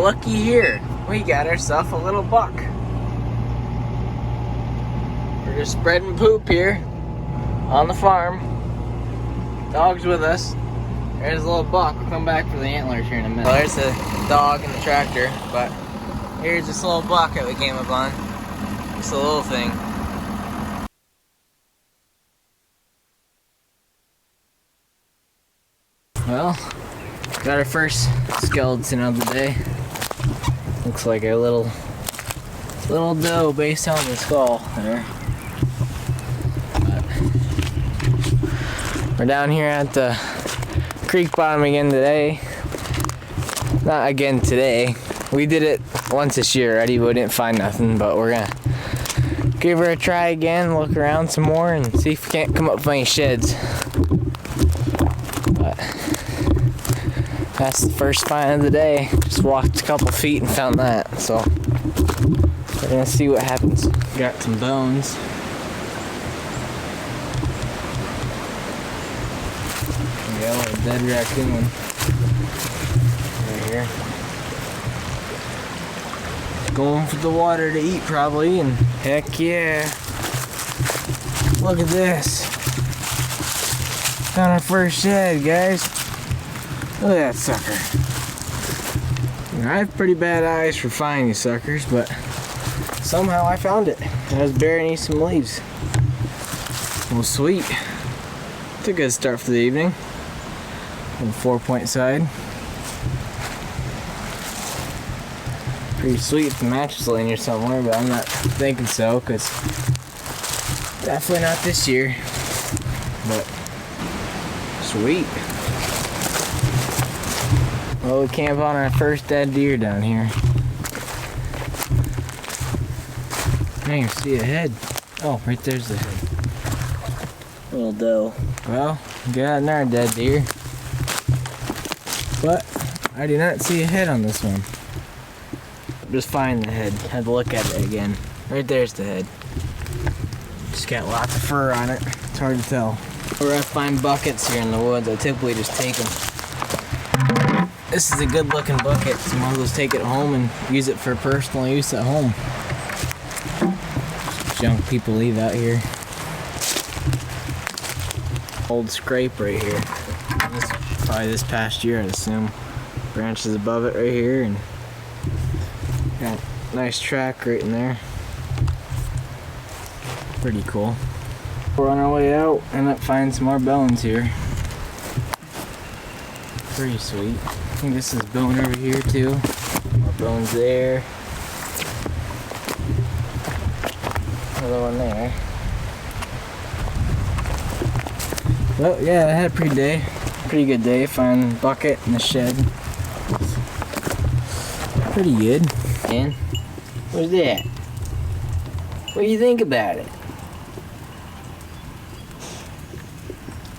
Looky here, we got ourselves a little buck. We're just spreading poop here on the farm. Dog's with us. There's a little buck. We'll come back for the antlers here in a minute. Well, there's the dog and the tractor, but here's this little buck that we came up on. Just a little thing. Well, got our first skeleton of the day. Looks like a little doe based on the skull there. But we're down here at the creek bottom again today. Not again today. We did it once this year already, but we didn't find nothing. But we're gonna give her a try again, look around some more, and see if we can't come up with any sheds. But that's the first find of the day. Just walked a couple feet and found that. So we're gonna see what happens. Got some bones. We got a little dead raccoon right here. Going for the water to eat probably, and heck yeah. Look at this. Found our first shed, guys. Look at that sucker. I have pretty bad eyes for finding these suckers, but somehow I found it. I was burying some leaves. Well, sweet. It's a good start for the evening. On the 4-point side. Pretty sweet if the match is laying here somewhere, but I'm not thinking so, because definitely not this year. But sweet. Well, we camp on our first dead deer down here. I don't even see a head. Oh, right there's the head. Little doe. Well, we got another dead deer. But I do not see a head on this one. Just find the head. Had to look at it again. Right there's the head. Just got lots of fur on it. It's hard to tell. Where I find buckets here in the woods, I typically just take them. This is a good looking bucket, so I might as well just take it home and use it for personal use at home. Junk people leave out here. Old scrape right here. Probably this past year, I'd assume. Branches above it right here, and got a nice track right in there. Pretty cool. We're on our way out, end up finding some more bones here. Pretty sweet. I think this is bone over here too. More bones there. Another one there. Well, yeah, I had a pretty good day. Find the bucket in the shed. Pretty good. And what's that? What do you think about it?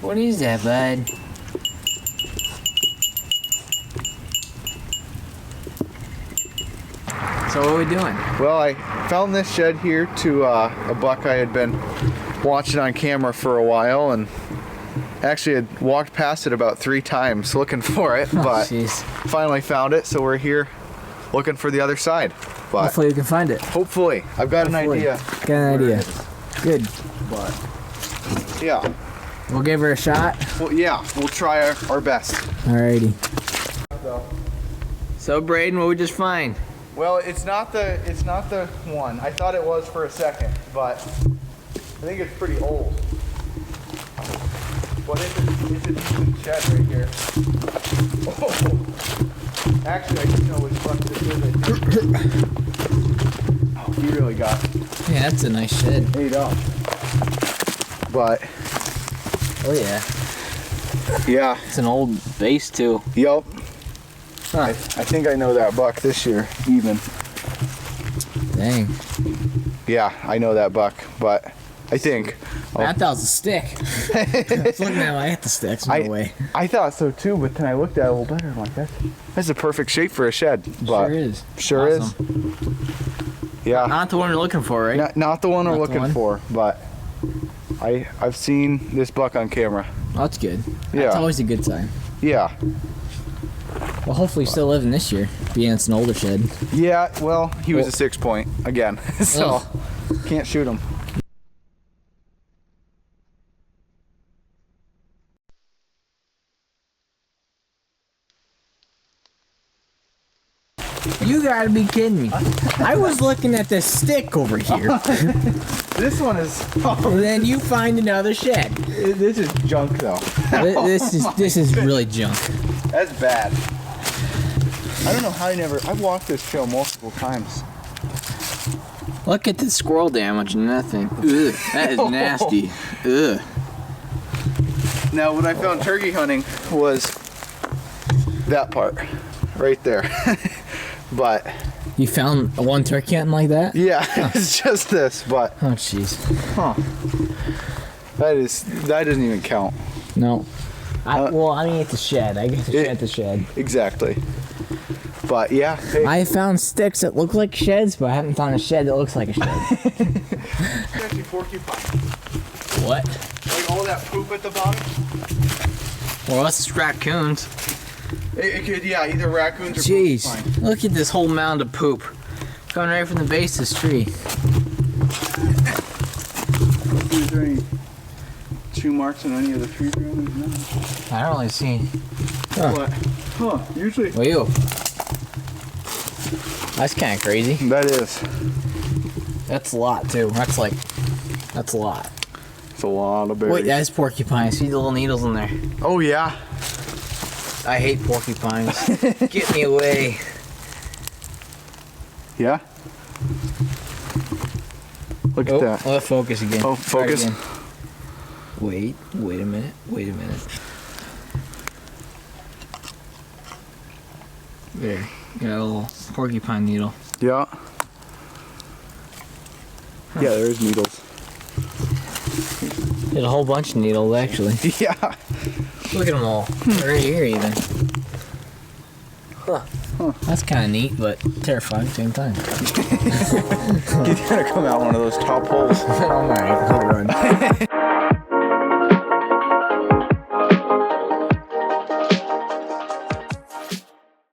What is that, bud? So what are we doing? Well, I found this shed here to a buck I had been watching on camera for a while, and actually had walked past it about 3 times looking for it, but finally found it, so we're here looking for the other side. But hopefully we can find it. Hopefully. I've got an idea. Got an idea. Good. But yeah. We'll give her a shot? Well, yeah, we'll try our best. Alrighty. So Braden, what we just find? Well, it's not the one. I thought it was for a second, but I think it's pretty old. But it's a decent shed right here. Oh. Actually, I didn't know which buck this is. Oh, you really got it. Yeah, that's a nice shed. Ate up. But oh yeah. Yeah. It's an old base too. Yup. Huh. I think I know that buck this year, even. Dang. Yeah, I know that buck, but I think. I thought it was a stick. I was looking at it, I hit the sticks. No way. I thought so too, but then I looked at it a little better. I'm like, that's a perfect shape for a shed. But sure is. Sure awesome. Is. Yeah. Not the one you're looking for, right? Not the one we're looking for, but I've seen this buck on camera. Oh, that's good. Yeah. That's always a good sign. Yeah. Well, hopefully he's still living this year, being it's an older shed. Yeah, well, he was a 6-point again, so can't shoot him. You gotta be kidding me. I was looking at this stick over here. This one is... Then you find another shed. This is junk, though. This is really junk. That's bad. I don't know how I've walked this trail multiple times. Look at the squirrel damage and that thing. Ugh, that is nasty. Ugh. Now, what I found turkey hunting was that part right there. But you found one turkey hunting like that? yeah, it's just this. But oh, jeez. Huh? That doesn't even count. No. Well, I mean, it's a shed. I guess it's a shed. Exactly. But yeah. Hey. I found sticks that look like sheds, but I haven't found a shed that looks like a shed. It's actually porcupine. What? Like all that poop at the bottom? Well, that's just raccoons. It could, yeah, either raccoons or jeez, porcupine. Look at this whole mound of poop coming right from the base of this tree. Is there any chew marks on any of the trees around there? No. I don't really see. What? Huh, usually. Well, you. That's kind of crazy. That is. That's a lot, too. That's a lot. It's a lot of berries. Wait, that's porcupine. See the little needles in there. Oh, yeah. I hate porcupines. Get me away. Yeah? Look at that. Oh, focus again. Oh, focus. Again. Wait a minute. There, got a little porcupine needle. Yeah. Yeah, there's needles. There's a whole bunch of needles, actually. Yeah. Look at them all. Right here, even. Huh. That's kind of neat, but terrifying at the same time. You gotta come out one of those top holes. Alright, I'll run.